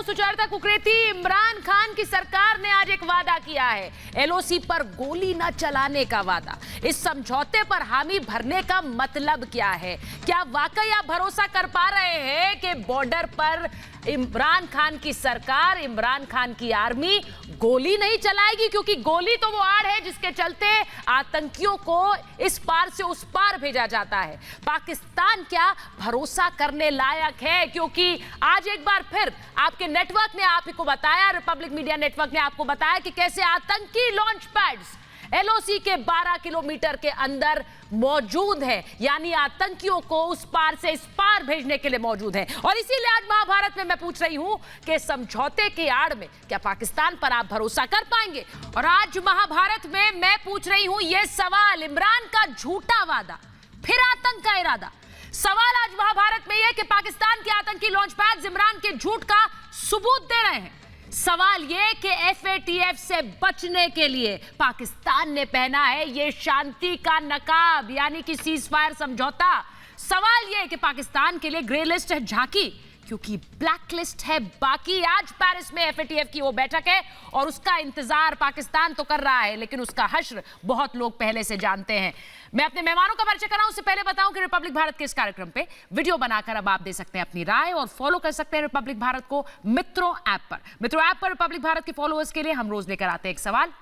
सुचरिता कुकरेती। इमरान खान की सरकार ने आज एक वादा किया है, एलओसी पर गोली न चलाने का वादा। इस समझौते पर हामी भरने का मतलब क्या है? क्या वाकई आप भरोसा कर पा रहे हैं कि बॉर्डर पर इमरान खान की सरकार, इमरान खान की आर्मी गोली नहीं चलाएगी? क्योंकि गोली तो वो आड़ है जिसके चलते आतंकियों को इस पार से उस पार भेजा जाता है। पाकिस्तान क्या भरोसा करने लायक है? क्योंकि आज एक बार फिर आपके नेटवर्क ने आपको बताया, रिपब्लिक मीडिया नेटवर्क ने आपको बताया कि कैसे आतंकी लॉन्च पैड्स एलओसी के 12 किलोमीटर के अंदर मौजूद है, यानी आतंकियों को उस पार से इस पार भेजने के लिए मौजूद है। और इसीलिए आज महाभारत में मैं पूछ रही हूं कि समझौते के आड़ में क्या पाकिस्तान पर आप भरोसा कर पाएंगे? और आज महाभारत में मैं पूछ रही हूं यह सवाल, इमरान का झूठा वादा फिर आतंक का इरादा। सवाल आज महाभारत में यह कि पाकिस्तान के आतंकी लॉन्च पैड्स इमरान के झूठ का सबूत दे रहे हैं। सवाल यह कि एफएटीएफ से बचने के लिए पाकिस्तान ने पहना है यह शांति का नकाब, यानी कि सीज फायर समझौता। सवाल यह कि पाकिस्तान के लिए ग्रे लिस्ट है झांकी, क्योंकि ब्लैक लिस्ट है बाकी। आज पेरिस में एफएटीएफ की वो बैठक है और उसका इंतजार पाकिस्तान तो कर रहा है, लेकिन उसका हश्र बहुत लोग पहले से जानते हैं। मैं अपने मेहमानों का परिचय कराऊं उससे पहले बताऊं कि रिपब्लिक भारत के इस कार्यक्रम पे वीडियो बनाकर अब आप दे सकते हैं अपनी राय और फॉलो कर सकते हैं रिपब्लिक भारत को मित्रों ऐप पर। मित्रों ऐप पर रिपब्लिक भारत के फॉलोअर्स के लिए हम रोज लेकर आते हैं एक सवाल,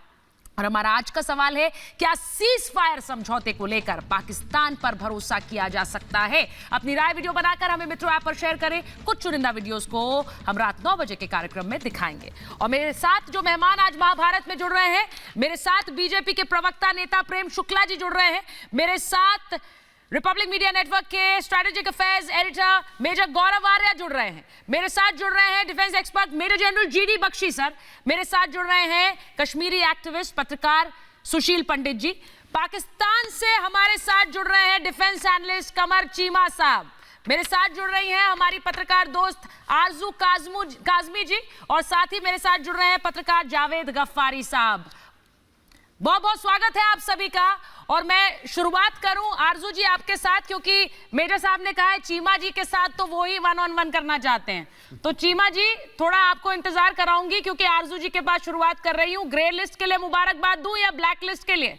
और हमारा आज का सवाल है, क्या सीज फायर समझौते को लेकर पाकिस्तान पर भरोसा किया जा सकता है? अपनी राय वीडियो बनाकर हमें मित्रों ऐप पर शेयर करें। कुछ चुनिंदा वीडियोस को हम रात 9 बजे के कार्यक्रम में दिखाएंगे। और मेरे साथ जो मेहमान आज महाभारत में जुड़ रहे हैं, मेरे साथ बीजेपी के प्रवक्ता नेता प्रेम शुक्ला जी जुड़ रहे हैं, मेरे साथ रिपब्लिक मीडिया नेटवर्क के strategic affairs editor major Gaurav Arya जुड़ रहे हैं, मेरे साथ जुड़ रहे हैं defence expert major general GD Bakshi sir, मेरे साथ जुड़ रहे हैं कश्मीरी एक्टिविस्ट पत्रकार सुशील पंडित जी, पाकिस्तान से हमारे साथ जुड़ रहे हैं डिफेंस एनालिस्ट कमर चीमा साहब, मेरे साथ जुड़ रही हैं हमारी पत्रकार दोस्त आरजू काजमी जी, और साथ ही मेरे साथ जुड़ रहे हैं पत्रकार जावेद गफ्फारी साहब। बहुत बहुत स्वागत है आप सभी का। और मैं शुरुआत करूं आरजू जी आपके साथ, क्योंकि मेजर साहब ने कहा है चीमा जी के साथ तो वो ही 1-on-1 करना चाहते हैं। तो चीमा जी थोड़ा आपको इंतजार कराऊंगी, क्योंकि आरजू जी के पास शुरुआत कर रही हूं। ग्रे लिस्ट के लिए मुबारकबाद दूं या ब्लैक लिस्ट के लिए?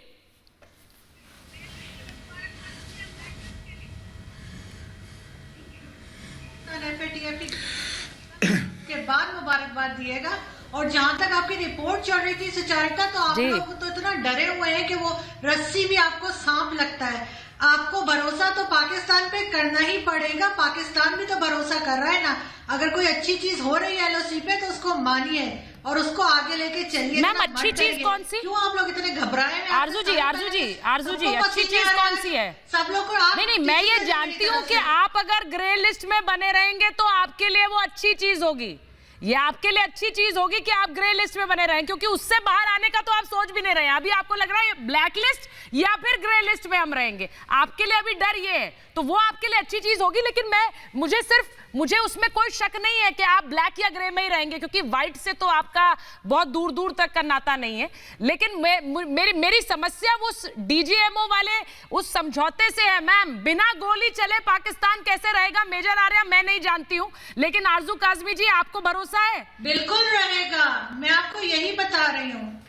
के बाद मुबारकबाद दिएगा। और जहां तक आपकी रिपोर्ट चल रही थी सुचरिता, तो आप लोग तो इतना डरे हुए हैं कि वो रस्सी भी आपको सांप लगता है। आपको भरोसा तो पाकिस्तान पे करना ही पड़ेगा, पाकिस्तान भी तो भरोसा कर रहा है ना। अगर कोई अच्छी चीज हो रही है एलओसी पे तो उसको मानिए और उसको आगे लेके चलिए। मैम अच्छी चीज कौन सी? क्यों आप लोग इतने घबराए हैं? आरजू जी अच्छी चीज कौन सी है? सब लोग को नहीं, मैं ये जानती हूँ कि आप अगर ग्रे लिस्ट में बने रहेंगे तो आपके लिए वो अच्छी चीज होगी। ये आपके लिए अच्छी चीज होगी कि आप ग्रे लिस्ट में बने रहें, क्योंकि उससे बाहर आने का तो आप सोच भी नहीं रहे। अभी आपको लग रहा है ब्लैक लिस्ट या फिर ग्रे लिस्ट में हम रहेंगे, आपके लिए अभी डर ये है, तो वो आपके लिए अच्छी चीज होगी। लेकिन मुझे उसमें कोई शक नहीं है कि आप ब्लैक या ग्रे में ही रहेंगे, क्योंकि व्हाइट से तो आपका बहुत दूर दूर तक का नाता नहीं है। लेकिन मेरी समस्या वो डीजीएमओ वाले उस समझौते से है। मैम, बिना गोली चले पाकिस्तान कैसे रहेगा? मेजर आर्या मैं नहीं जानती हूँ, लेकिन आरजू काजमी जी आपको भरोसा है? बिल्कुल रहेगा, मैं आपको यही बता रही हूँ,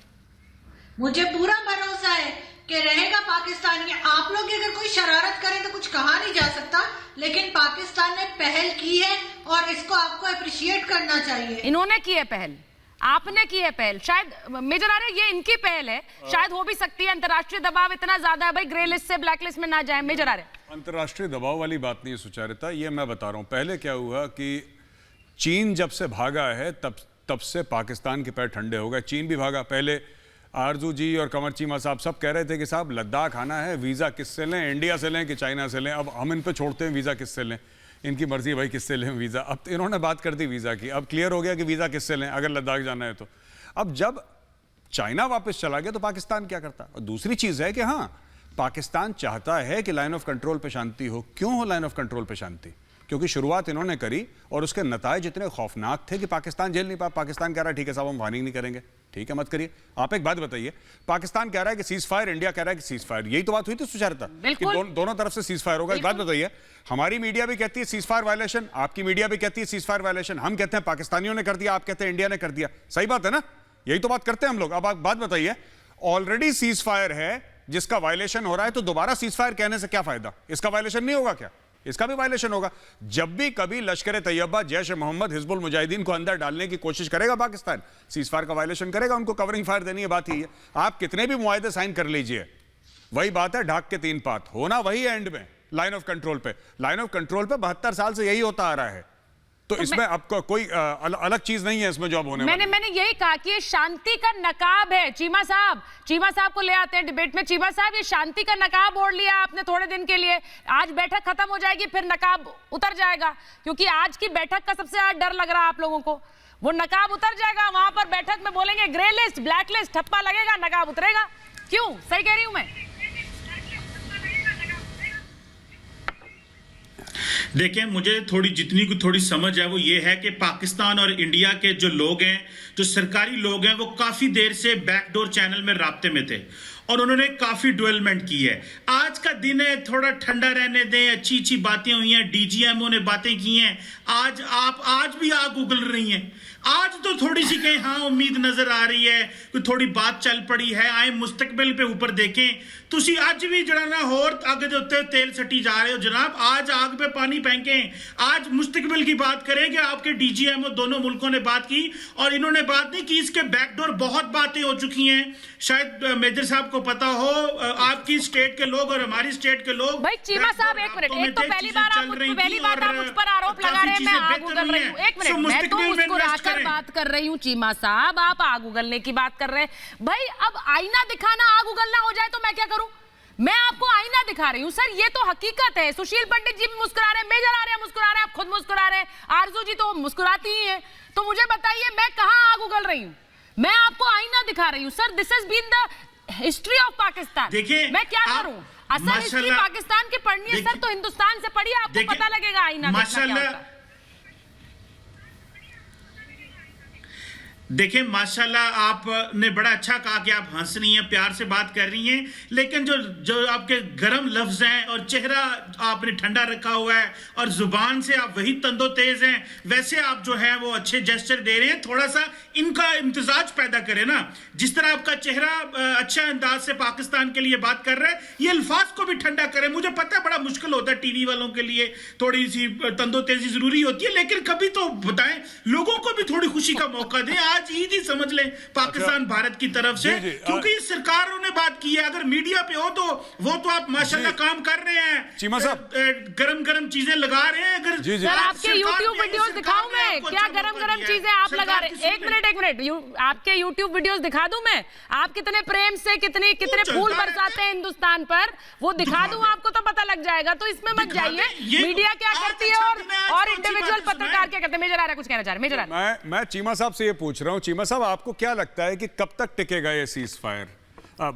मुझे पूरा भरोसा है कि रहेगा पाकिस्तान। के आप लोग अगर कोई शरारत करें तो कुछ कहा नहीं जा सकता, लेकिन पाकिस्तान ने पहल की है और इसको आपको अप्रिशिएट करना चाहिए। इन्होंने की है पहल, आपने की है पहल, शायद मेजर आर्या ये इनकी पहल है, शायद हो भी सकती है। अंतर्राष्ट्रीय दबाव इतना ज्यादा है भाई, ग्रे लिस्ट से ब्लैक लिस्ट में ना जाए। मेजर आर्या, अंतर्राष्ट्रीय दबाव वाली बात नहीं है सुचरिता, ये मैं बता रहा हूं। पहले क्या हुआ कि चीन जब से भागा है तब से पाकिस्तान के पैर ठंडे हो गए। चीन भी भागा। पहले आरजू जी और कमर चीमा साहब सब कह रहे थे कि साहब लद्दाख आना है, वीज़ा किससे लें, इंडिया से लें कि चाइना से लें। अब हम इन पे छोड़ते हैं वीज़ा किससे लें, इनकी मर्जी है भाई किससे लें वीज़ा। अब तो इन्होंने बात कर दी वीज़ा की, अब क्लियर हो गया कि वीज़ा किससे लें अगर लद्दाख जाना है तो। अब जब चाइना वापस चला गया तो पाकिस्तान क्या करता? और दूसरी चीज़ है कि हाँ, पाकिस्तान चाहता है कि लाइन ऑफ कंट्रोल पर शांति हो। क्यों हो लाइन ऑफ कंट्रोल पर शांति? क्योंकि शुरुआत इन्होंने करी और उसके नतायज इतने खौफनाक थे कि पाकिस्तान झेल नहीं पाया। पाकिस्तान कह रहा है ठीक है साहब हम वार्निंग नहीं करेंगे, ठीक है मत करिए। आप एक बात बताइए, पाकिस्तान कह रहा है कि सीज फायर, इंडिया कह रहा है कि सीज फायर, यही तो बात हुई थी सुचारिता कि दोनों तरफ से सीज फायर होगा। एक बात बताइए, हमारी मीडिया भी कहती है सीज फायर वायलेशन, आपकी मीडिया भी कहती है सीज फायर वायलेशन, हम कहते हैं पाकिस्तानियों ने कर दिया, आप कहते हैं इंडिया ने कर दिया। सही बात है ना, यही तो बात करते हैं हम लोग। अब आप बात बताइए, ऑलरेडी सीज फायर है जिसका वायलेशन हो रहा है, तो दोबारा सीज फायर कहने से क्या फायदा? इसका वायलेशन नहीं होगा क्या? इसका भी वायलेशन होगा। जब भी कभी लश्कर तैयबा, जैश ए मोहम्मद, हिजबुल मुजाहिदीन को अंदर डालने की कोशिश करेगा पाकिस्तान, सीज फायर का वायलेशन करेगा, उनको कवरिंग फायर देनी है। बात ही है, आप कितने भी मुआहदे साइन कर लीजिए, वही बात है ढाक के तीन पात, होना वही एंड में लाइन ऑफ कंट्रोल पे। लाइन ऑफ कंट्रोल पे 72 साल से यही होता आ रहा है, तो इसमें आपको कोई अलग चीज नहीं है इसमें जो अब होने वाला है। मैंने यही कहा कि ये शांति का नकाब है। चीमा साहब को ले आते हैं डिबेट में। चीमा साहब, ये शांति का नकाब ओढ़ लिया आपने थोड़े दिन के लिए, आज बैठक खत्म हो जाएगी फिर नकाब उतर जाएगा, क्योंकि आज की बैठक का सबसे ज्यादा डर लग रहा है आप लोगों को। वो नकाब उतर जाएगा, वहां पर बैठक में बोलेंगे ग्रे लिस्ट, ब्लैक लिस्ट, ठप्पा लगेगा, नकाब उतरेगा। क्यों? सही कह रही हूं मैं? देखिए, मुझे जितनी को थोड़ी समझ है वो ये है कि पाकिस्तान और इंडिया के जो लोग हैं, जो सरकारी लोग हैं, वो काफी देर से बैकडोर चैनल में राब्ते में थे और उन्होंने काफी डेवलपमेंट की है। आज का दिन है, थोड़ा ठंडा रहने दें, अच्छी अच्छी बातें हुई हैं, डीजीएमओ ने बातें की हैं। आज भी आग उगल रही हैं। आज तो थोड़ी सी कहीं हाँ उम्मीद नजर आ रही है, कोई थोड़ी बात चल पड़ी है। आए मुस्तकबिल पे ऊपर देखें, तुसी आज भी जरा ना होर आगे जो तेल सटी जा रहे हो जनाब, आज आग पे पानी फेंकें। आज मुस्तकबिल की बात करें कि आपके डीजीएमओ दोनों मुल्कों ने बात की और इन्होंने बात नहीं की, इसके बैकडोर बहुत बातें हो चुकी हैं। शायद मेजर साहब को पता हो, आपकी स्टेट के लोग और हमारी स्टेट के लोग। भाई चीमा साहब, एक मिनट, एक तो पहली बात आप मुझ पर आरोप लगा रहे हैं, मैं आग उगल रही हूँ। एक मिनट, मैं तो मुस्कुराकर बात कर रही हूँ। चीमा साहब, आप आग उगलने की बात कर रहे हैं। भाई अब आईना दिखाना आग उगलना हो जाए तो मैं क्या करूं? मैं आपको आईना दिखा रही हूं सर, ये तो हकीकत है। सुशील पंडित जी मुस्कुरा रहे हैं, मेजर आर्य मुस्कुरा रहे हैं, आप खुद मुस्कुरा रहे हैं, आरजू जी तो मुस्कुराती ही है। तो मुझे बताइए मैं कहां आग उगल रही हूं? मैं आपको आईना दिखा रही हूं sir. This has been the history of Pakistan. देखिए, मैं क्या करूं? असल हिस्ट्री पाकिस्तान की पढ़नी है सर, तो हिंदुस्तान से पढ़िए, आपको पता लगेगा आईना देखना क्या होता है। देखिए, माशाल्लाह आपने बड़ा अच्छा कहा कि आप हंस रही हैं, प्यार से बात कर रही हैं, लेकिन जो आपके गर्म लफ्ज हैं और चेहरा आपने ठंडा रखा हुआ है और जुबान से आप वही तंदो तेज हैं, वैसे आप जो है वो अच्छे जेस्चर दे रहे हैं। थोड़ा सा इनका इम्तिजाज पैदा करें ना। जिस तरह आपका चेहरा अच्छा अंदाज से पाकिस्तान के लिए बात कर रहा है, ये अल्फाज को भी ठंडा करें। मुझे पता है बड़ा मुश्किल होता है, टीवी वालों के लिए थोड़ी सी तंदो तेजी जरूरी होती है, लेकिन कभी तो बताएं, लोगों को भी थोड़ी खुशी का मौका दें। आज ईद ही समझ लें पाकिस्तान भारत की तरफ से, क्योंकि सरकारों ने बात की है। अगर मीडिया पे हो तो वो तो आप माशाल्लाह काम कर रहे हैं, चीमा साहब गरम चीजें लगा रहे हैं। अगर सर आपके YouTube वीडियोस दिखाऊं मैं, क्या गरम चीजें आप लगा रहे हैं? एक मिनट, आपके YouTube वीडियोस दिखा दूं मैं? आप कितने प्रेम से कितने फूल बरसाते हैं हिंदुस्तान पर, वो दिखा दूं आपको तो पता लग जाएगा। तो इसमें मत जाइए, मीडिया क्या करती है और इंडिविजुअल पत्रकार क्या करते हैं। मेजर आ रहा है, कुछ कहना चाह रहे? मेजर आ रहा है। मैं चीमा साहब से ये पूछ रहा हूं, चीमा साहब आपको क्या लगता है कि कब तक टिकेगा ये सीज फायर?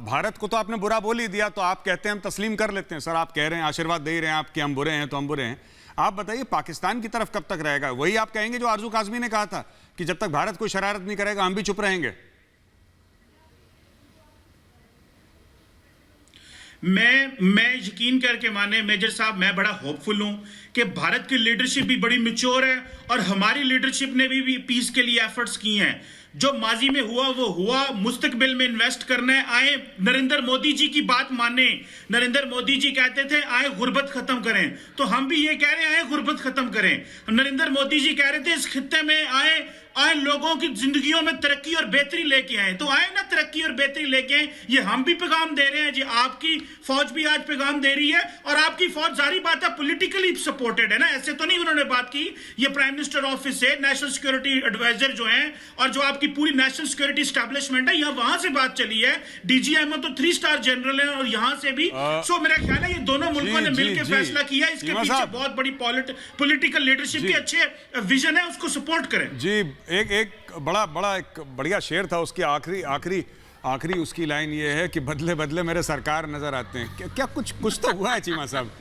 भारत को तो आपने बुरा बोल ही दिया, तो आप कहते हैं हम तस्लीम कर लेते हैं। सर आप कह रहे हैं, आशीर्वाद दे रहे हैं आप कि हम बुरे हैं तो हम बुरे हैं। आप बताइए पाकिस्तान की तरफ कब तक रहेगा? वही आप कहेंगे जो आरजू काज़मी ने कहा था कि जब तक भारत कोई शरारत नहीं करेगा हम भी चुप रहेंगे। मैं यकीन करके माने मेजर साहब, मैं बड़ा होपफुल हूं कि भारत की लीडरशिप भी बड़ी मैच्योर है और हमारी लीडरशिप ने भी पीस के लिए एफर्ट्स किए हैं। जो माजी में हुआ वो हुआ, मुस्तकबिल में इन्वेस्ट करना है। आए नरेंद्र मोदी जी की बात माने। नरेंद्र मोदी जी कहते थे आए गुर्बत खत्म करें, तो हम भी ये कह रहे हैं आए गुर्बत खत्म करें। नरेंद्र मोदी जी कह रहे थे इस खित्ते में आए लोगों की जिंदगियों में तरक्की और बेहतरी लेके आए, तो आए ना तरक्की और बेहतरी लेके आए। ये हम भी पैगाम दे रहे हैं जी, आपकी फौज भी आज पैगाम दे रही है और आपकी फौज जारी बात है पॉलिटिकली सपोर्टेड है ना, ऐसे तो नहीं उन्होंने बात की। ये प्राइम मिनिस्टर ऑफिस से नेशनल सिक्योरिटी एडवाइजर जो हैं और जो आपकी पूरी नेशनल सिक्योरिटी एस्टैब्लिशमेंट है, यहाँ वहां से बात चली है। डीजीएमओ तो 3 स्टार जनरल है और यहाँ से भी। सो मेरा ख्याल है ये दोनों मुल्कों ने मिलकर फैसला किया। इसके पीछे बहुत बड़ी पॉलिटिकल लीडरशिप की अच्छे विजन है, उसको सपोर्ट करें जी। एक बढ़िया शेर था, उसकी आखिरी उसकी लाइन ये है कि बदले बदले मेरे सरकार नजर आते हैं। क्या कुछ तो हुआ है चीमा साहब?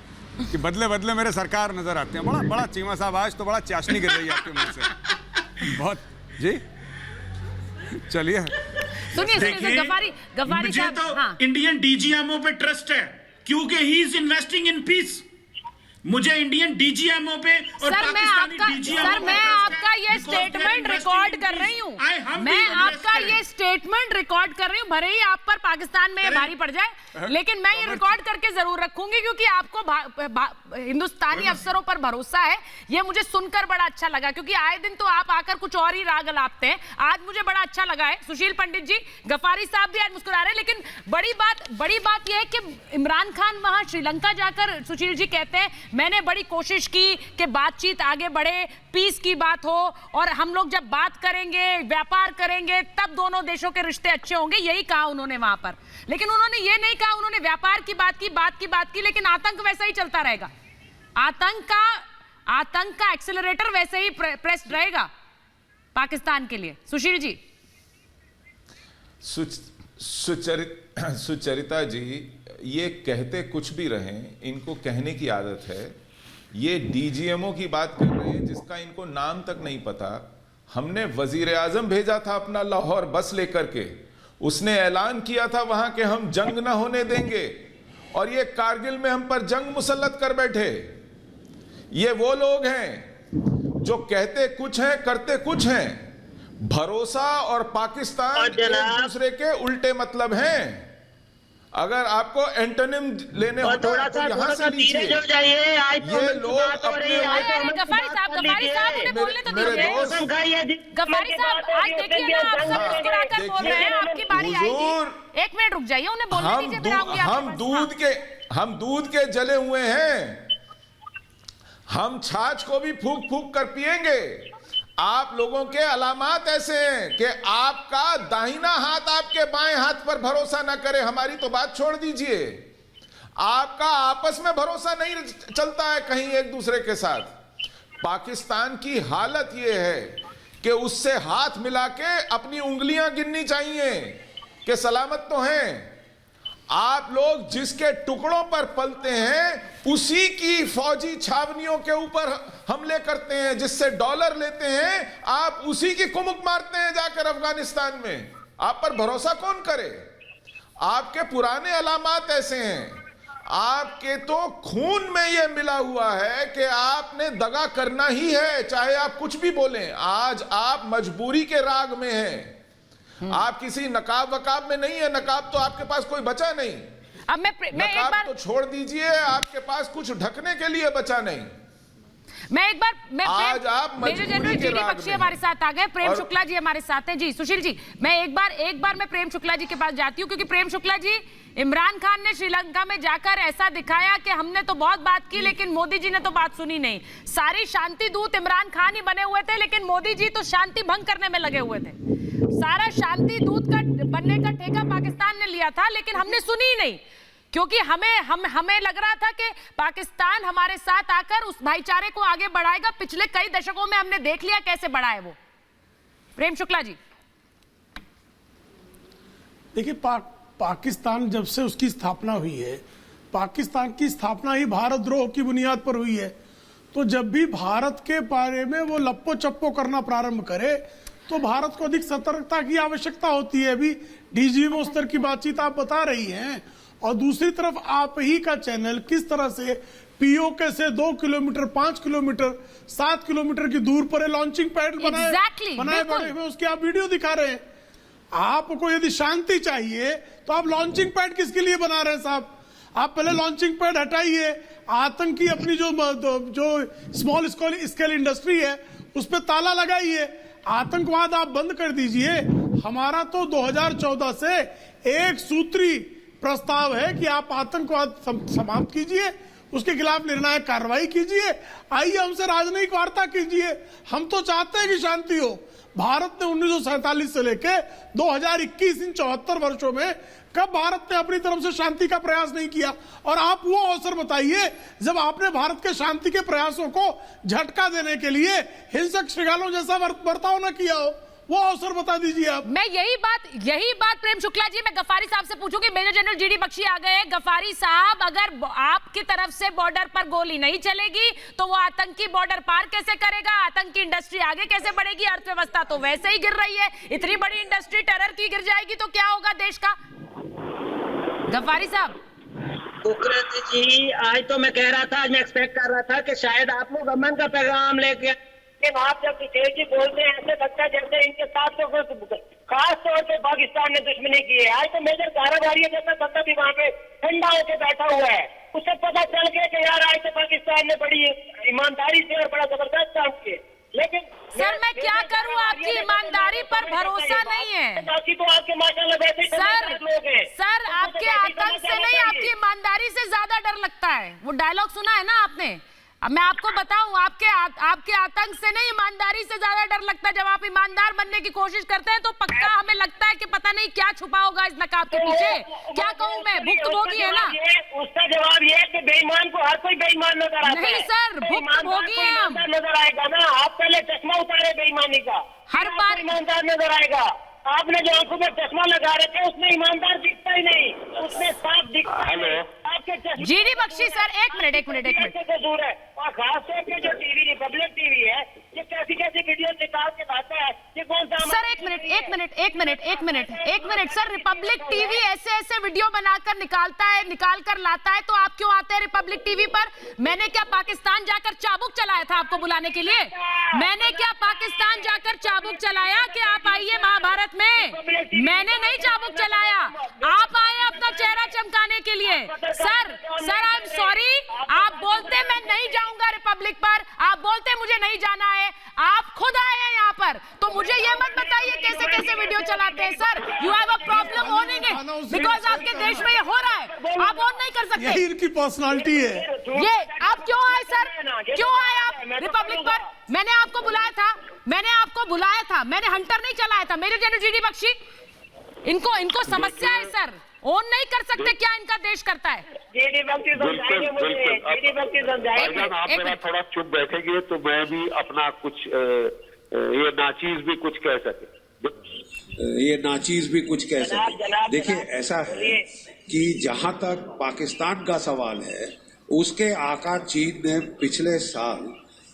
कि बदले बदले मेरे सरकार नजर आते हैं। बड़ा बड़ा चीमा साहब, आज तो बड़ा चाशनी गिर रही है आपके मुंह से, बहुत। जी चलिए सुनिए गफारी मुझे साहब, तो हाँ। इंडियन डीजीएमओ पे ट्रस्ट है क्योंकि he is investing in peace. मुझे इंडियन डीजीएमओ पे और पाकिस्तानी डीजीएमओ सर मैं आपका ये स्टेटमेंट रिकॉर्ड कर रही हूँ, मैं आपका ये स्टेटमेंट रिकॉर्ड कर रही हूँ। भले ही आप पर पाकिस्तान में भारी पड़ जाए, लेकिन मैं ये रिकॉर्ड करके जरूर रखूंगी क्योंकि आपको हिंदुस्तानी अफसरों पर भरोसा है। ये मुझे सुनकर बड़ा अच्छा लगा क्योंकि आए दिन तो आप आकर कुछ और ही राग अलापते हैं। आज मुझे बड़ा अच्छा लगा है। सुशील पंडित जी, गफारी साहब भी आज मुस्कुरा रहे हैं, लेकिन बड़ी बात यह है कि इमरान खान वहां श्रीलंका जाकर, सुशील जी कहते हैं मैंने बड़ी कोशिश की कि बातचीत आगे बढ़े, पीस की बात हो, और हम लोग जब बात करेंगे, व्यापार करेंगे, तब दोनों देशों के रिश्ते अच्छे होंगे, यही कहा उन्होंने वहां पर। लेकिन उन्होंने ये नहीं कहा, उन्होंने व्यापार की बात की, लेकिन आतंक वैसा ही चलता रहेगा। आतंक का एक्सेलरेटर वैसे ही प्रेस्ड रहेगा पाकिस्तान के लिए। सुशील जी। सुचरिता जी, ये कहते कुछ भी रहें, इनको कहने की आदत है। ये डीजीएमओ की बात कर रहे हैं जिसका इनको नाम तक नहीं पता। हमने वजीर आजम भेजा था अपना लाहौर बस लेकर के, उसने ऐलान किया था वहां के हम जंग ना होने देंगे, और ये कारगिल में हम पर जंग मुसल्लत कर बैठे। ये वो लोग हैं जो कहते कुछ हैं करते कुछ हैं। भरोसा और पाकिस्तान एक दूसरे के उल्टे मतलब हैं। अगर आपको एंटोनिम लेने हो तो यहाँ से लीजिए। ये लोग गफारी साहब उन्हें बोलने तो दीजिए। गफारी साहब आज देखिए ना, आप सब मुस्कुराकर बोल रहे हैं, आपकी बारी आएगी। एक मिनट रुक जाइए, उन्हें बोलने दीजिए, फिर आऊंगी आपके पास। हम दूध के जले हुए हैं, हम छाछ को भी फूक फूक कर पिएंगे। आप लोगों के अलामात ऐसे हैं कि आपका दाहिना हाथ आपके बाएं हाथ पर भरोसा ना करे। हमारी तो बात छोड़ दीजिए, आपका आपस में भरोसा नहीं चलता है कहीं एक दूसरे के साथ। पाकिस्तान की हालत यह है कि उससे हाथ मिला के अपनी उंगलियां गिननी चाहिए कि सलामत तो हैं। आप लोग जिसके टुकड़ों पर पलते हैं उसी की फौजी छावनियों के ऊपर हमले करते हैं, जिससे डॉलर लेते हैं, आप उसी की कुमुक मारते हैं जाकर अफगानिस्तान में। आप पर भरोसा कौन करे? आपके पुराने अलामात ऐसे हैं। आपके तो खून में यह मिला हुआ है कि आपने दगा करना ही है, चाहे आप कुछ भी बोलें। आज आप मजबूरी के राग में हैं, आप किसी नकाब वकाब में नहीं है। नकाब तो आपके पास कोई बचा नहीं। अब मैं नकाब तो छोड़ दीजिए, आपके पास कुछ ढकने के लिए बचा नहीं। आज आप मेजर जनरल जीडी बख्शी हमारे साथ आ गए, प्रेम शुक्ला जी हमारे साथ हैं। जी सुशील जी, मैं एक बार मैं प्रेम शुक्ला जी के पास जाती हूँ, क्योंकि प्रेम शुक्ला जी, इमरान खान ने श्रीलंका में जाकर ऐसा दिखाया कि हमने तो बहुत बात की लेकिन मोदी जी ने तो बात सुनी नहीं। सारी शांति दूत इमरान खान ही बने हुए थे, लेकिन मोदी जी तो शांति भंग करने में लगे हुए थे। सारा शांति दूत का बनने का ठेका पाकिस्तान ने लिया था, लेकिन हमने सुनी ही नहीं, क्योंकि हमें लग रहा था कि पाकिस्तान हमारे साथ आकर उस भाईचारे को आगे बढ़ाएगा। पिछले कई दशकों में हमने देख लिया कैसे बढ़ा है वो। प्रेम शुक्ला जी। देखिए, पाकिस्तान जब से उसकी स्थापना हुई है, पाकिस्तान की स्थापना ही भारत द्रोह की बुनियाद पर हुई है। तो जब भी भारत के बारे में वो लप्पो चप्पो करना प्रारंभ करे तो भारत को अधिक सतर्कता की आवश्यकता होती है। अभी डीजीएमओ स्तर की बातचीत आप बता रही हैं, और दूसरी तरफ आप ही का चैनल किस तरह से पीओके से 2 किलोमीटर, 5 किलोमीटर, 7 किलोमीटर की दूर पर लॉन्चिंग पैड बनाए बड़े हुए, उसके आप वीडियो दिखा रहे हैं। आपको यदि शांति चाहिए तो आप लॉन्चिंग पैड किसके लिए बना रहे हैं साहब? आप पहले लॉन्चिंग पैड हटाइए, आतंकी अपनी जो स्मॉल स्केल इंडस्ट्री है उस पर ताला लगाइए, आतंकवाद आप बंद कर दीजिए। हमारा तो 2014 से एक सूत्री प्रस्ताव है कि आप आतंकवाद समाप्त कीजिए, उसके खिलाफ निर्णायक कार्रवाई कीजिए, आइए हमसे राजनयिक वार्ता कीजिए। हम तो चाहते हैं कि शांति हो। भारत ने 1947 से लेके 2021 इन 74 वर्षों में कब भारत ने अपनी तरफ से शांति का प्रयास नहीं किया? और आप वो अवसर बताइए जब आपने भारत के शांति के प्रयासों को झटका देने के लिए हिंसक श्रृंगालों जैसा बर्ताव न किया हो। वो अवसर बता दीजिए आप। मैं यही बात प्रेम शुक्ला जी, मैं गफारी साहब से पूछूंगी। मेजर जनरल जीडी बख्शी आ गए। गफारी साहब, अगर आपकी तरफ से बॉर्डर पर गोली नहीं चलेगी तो वो आतंकी बॉर्डर पार कैसे करेगा? आतंकी इंडस्ट्री आगे कैसे बढ़ेगी? अर्थव्यवस्था तो वैसे ही गिर रही है। इतनी बड़ी इंडस्ट्री टेरर की गिर जाएगी तो क्या होगा देश का? गफारी साहब। कुकरत जी, आज तो मैं कह रहा था, आज मैं एक्सपेक्ट कर रहा था कि शायद आप लोग अमन का पैगाम लेके, लेकिन आप जब विशेष जी बोलते हैं ऐसे लगता है जैसे इनके साथ तो खास तौर पे पाकिस्तान ने दुश्मनी की है। आज तो मेजर कारागारी जैसा बंदा भी वहाँ पे ठंडा होकर बैठा हुआ है, उससे पता चल गया कि यार आज तो पाकिस्तान ने बड़ी ईमानदारी से और बड़ा जबरदस्त काम किए। लेकिन सर मैं क्या करूं, आपकी ईमानदारी पर भरोसा नहीं है। बाकी तो आपके माशाल्लाह वैसे ही लोग हैं। सर आपके आतंक से नहीं, आपकी ईमानदारी से ज्यादा डर लगता है। वो डायलॉग सुना है ना आपने? अब मैं आपको बताऊं, आपके आतंक से नहीं, ईमानदारी से ज्यादा डर लगता है। जब आप ईमानदार बनने की कोशिश करते हैं तो पक्का हमें लगता है कि पता नहीं क्या छुपा होगा इस नकाब के पीछे। क्या कहूं मैं, भुक्तभोगी है ना। उसका जवाब ये है कि बेईमान को हर कोई बेईमान नजर आता है। नहीं सर, भुक्तभोगी हैं हम। नजर आएगा ना, आप पहले चश्मा उतारे बेईमानी का, हर बार ईमानदार नजर आएगा। आपने जो आंखों में चश्मा लगा रखे उसमें ईमानदार दिखता ही नहीं, उसमें साफ दिखता है। आपके जीडी बख्शी सर, एक मिनट। कसूर है। और खास तौर पे जो टीवी रिपब्लिक टीवी है, ये कैसी वीडियो निकाल के लाता है, ये कौन सा? सर एक मिनट सर, रिपब्लिक टीवी ऐसे वीडियो बनाकर निकाल कर लाता है तो आप क्यों आते हैं रिपब्लिक टीवी पर? मैंने क्या पाकिस्तान जाकर चाबुक चलाया था आपको बुलाने के लिए? मैंने क्या पाकिस्तान जाकर चाबुक चलाया कि आप आइए महाभारत में? मैंने नहीं चाबुक चलाया, आप आए अपना चेहरा चमकाने के लिए। सर आई एम सॉरी, आप बोलते मैं नहीं जाऊंगा रिपब्लिक पर, आप बोलते मुझे नहीं जाना है, आप खुद आए हैं यहाँ पर, तो मुझे ये मत बताइए कैसे वीडियो चलाते हैं। Sir you have a problem owning it, because आपके देश में ये हो रहा है, आप ओन नहीं कर सकते। यही इनकी पर्सनालिटी है। ये आप क्यों आए सर, क्यों आए आप रिपब्लिक पर? मैंने आपको बुलाया था, मैंने हंटर नहीं चलाया था। मेरे जनरल जीडी बख्शी, इनको समस्या है सर, ओन नहीं कर सकते क्या इनका देश करता है? आप मेरा थोड़ा चुप बैठेंगे तो मैं भी अपना कुछ ये नाचीज भी कुछ कह सके। देखिए ऐसा है कि जहां तक पाकिस्तान का सवाल है, उसके आका चीन ने पिछले साल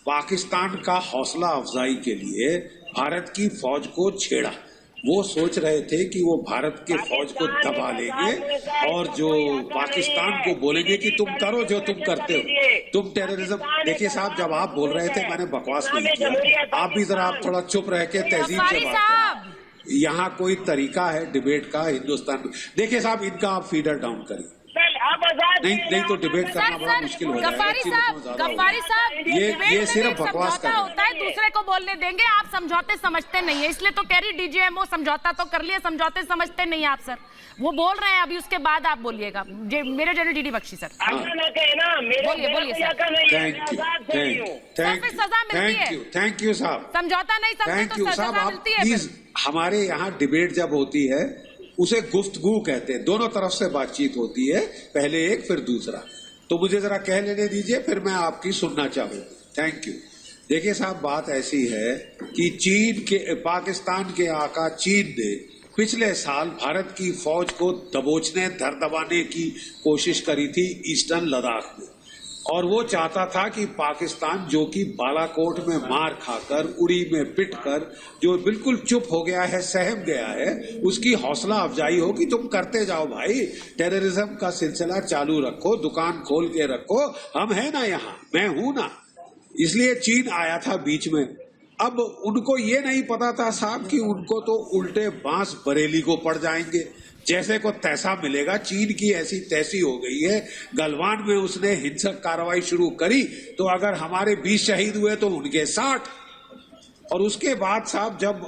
पाकिस्तान का हौसला अफजाई के लिए भारत की फौज को छेड़ा। वो सोच रहे थे कि वो भारत के फौज को दबा लेंगे और जो पाकिस्तान को बोलेंगे कि तुम करो जो तुम करते हो, तुम टेररिज्म। देखिए साहब, जब आप बोल रहे थे मैंने बकवास नहीं किया, आप भी जरा आप थोड़ा चुप रह के तहजीब से बात करें। यहाँ कोई तरीका है डिबेट का हिंदुस्तान में? देखिए साहब, इनका आप फीडर डाउन करिए, नहीं तो डिबेट करना बड़ा मुश्किल हो जाएगा। गफारी साहब, ये सिर्फ बकवास कर होता है, दूसरे को बोलने देंगे। आप समझौते समझते नहीं है, इसलिए तो कह रही डीजीएमओ समझौता तो कर लिया, समझौते समझते नहीं आप सर। वो बोल रहे हैं अभी, उसके बाद आप बोलिएगा। मेरे जनरल जीडी बख्शी सर, बोलिए सर। थैंक यू साहब। समझौता नहीं समझते तो सजा मिलती है। प्लीज, हमारे यहाँ डिबेट जब होती है उसे गुफ्तगू कहते हैं, दोनों तरफ से बातचीत होती है, पहले एक फिर दूसरा। तो मुझे जरा कह लेने दीजिए, फिर मैं आपकी सुनना चाहूंगा। Thank you. देखिए साहब, बात ऐसी है कि पाकिस्तान के आका चीन ने पिछले साल भारत की फौज को दबोचने दबाने की कोशिश करी थी ईस्टर्न लद्दाख में, और वो चाहता था कि पाकिस्तान, जो कि बालाकोट में मार खाकर, उड़ी में पिटकर जो बिल्कुल चुप हो गया है, सहम गया है, उसकी हौसला अफजाई हो कि तुम करते जाओ भाई, टेररिज्म का सिलसिला चालू रखो, दुकान खोल के रखो, हम है ना यहाँ, मैं हूं ना। इसलिए चीन आया था बीच में। अब उनको ये नहीं पता था साहब कि उनको तो उल्टे बांस बरेली को पड़ जाएंगे, जैसे को तैसा मिलेगा। चीन की ऐसी तैसी हो गई है, गलवान में उसने हिंसक कार्रवाई शुरू करी तो अगर हमारे 20 शहीद हुए तो उनके 60। और उसके बाद साहब, जब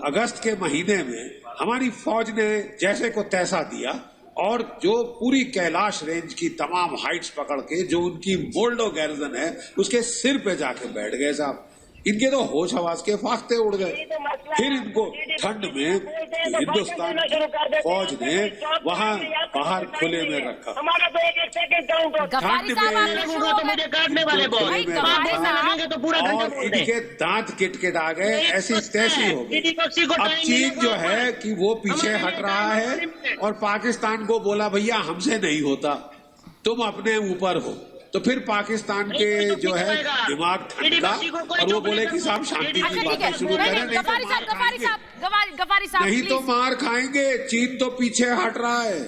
अगस्त के महीने में हमारी फौज ने जैसे को तैसा दिया और जो पूरी कैलाश रेंज की तमाम हाइट्स पकड़ के, जो उनकी मोल्डो गैरिजन है, उसके सिर पे जाके बैठ गए साहब। इनके तो होश हवास के फाख्ते उड़ गए। यही तो मसला फिर है। इनको ठंड में हिंदुस्तान फौज ने वहां बाहर खुले में रखा। हमारा तो एक सेकंड काउंट होता गफारी साहब आप लगूंगा तो मुझे काटने वाले बहुत भाई, गफारी साहब तो पूरा घंटा और बोल दें। इनके दांत किटकिट आ गए, ऐसी तैसी हो गई। दीदी बख्शी को अब टाइम चीन मिलेगा। जो है कि वो पीछे हमारे हट रहा है और पाकिस्तान को बोला भैया हमसे नहीं होता, तुम अपने ऊपर हो। तो फिर पाकिस्तान के जो है दिमाग ठंडा और वो बोले कि साहब शांति अच्छा की ठीक है, बातें शुरू नहीं, करें, नहीं, नहीं तो गफारी मार साहब खाएंगे। गफारी साहब नहीं तो प्लीज मार खाएंगे। चीन तो पीछे हट रहा है,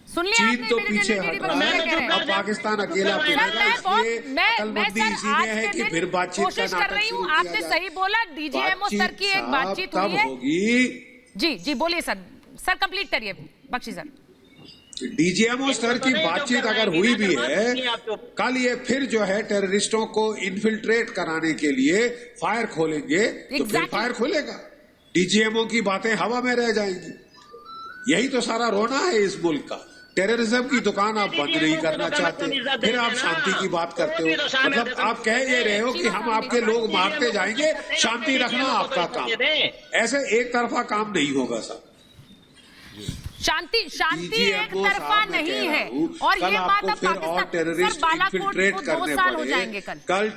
सुन लिया चीन आपने तो मेरे पीछे डीडी हट पर रहा क्या है। कह रहे हैं? अब पाकिस्तान अकेला सर फिरेगा, मैं बहुत इसलिए मैं अकलमंदी सर इसी में आज है के कि दिन फिर बातचीत का कोशिश कर नाटक रही हूँ, शुरू किया आपने जाए। सही बोला, डीजीएमओ स्तर की एक बातचीत हुई तब है। होगी। जी जी बोलिए सर कंप्लीट करिए बख्शी सर। डीजीएमओ स्तर की बातचीत अगर हुई भी है, कल ये फिर जो है टेररिस्टों को इन्फिल्ट्रेट कराने के लिए फायर खोलेंगे, तो फिर फायर खोलेगा। डीजीएमओ की बातें हवा में रह जाएंगी। यही तो सारा रोना है इस मुल्क का। टेररिज्म की दुकान आप बंद नहीं करना चाहते, फिर आप शांति की बात करते हो। मतलब आप कह ये रहे हो कि हम आपके लोग मारते जाएंगे, शांति रखना आपका काम। ऐसे एक तरफा काम नहीं होगा साहब। शांति एक तरफा नहीं है। और ये बात अब पाकिस्तान सर बालाकोट को 2 साल हो जाएंगे कल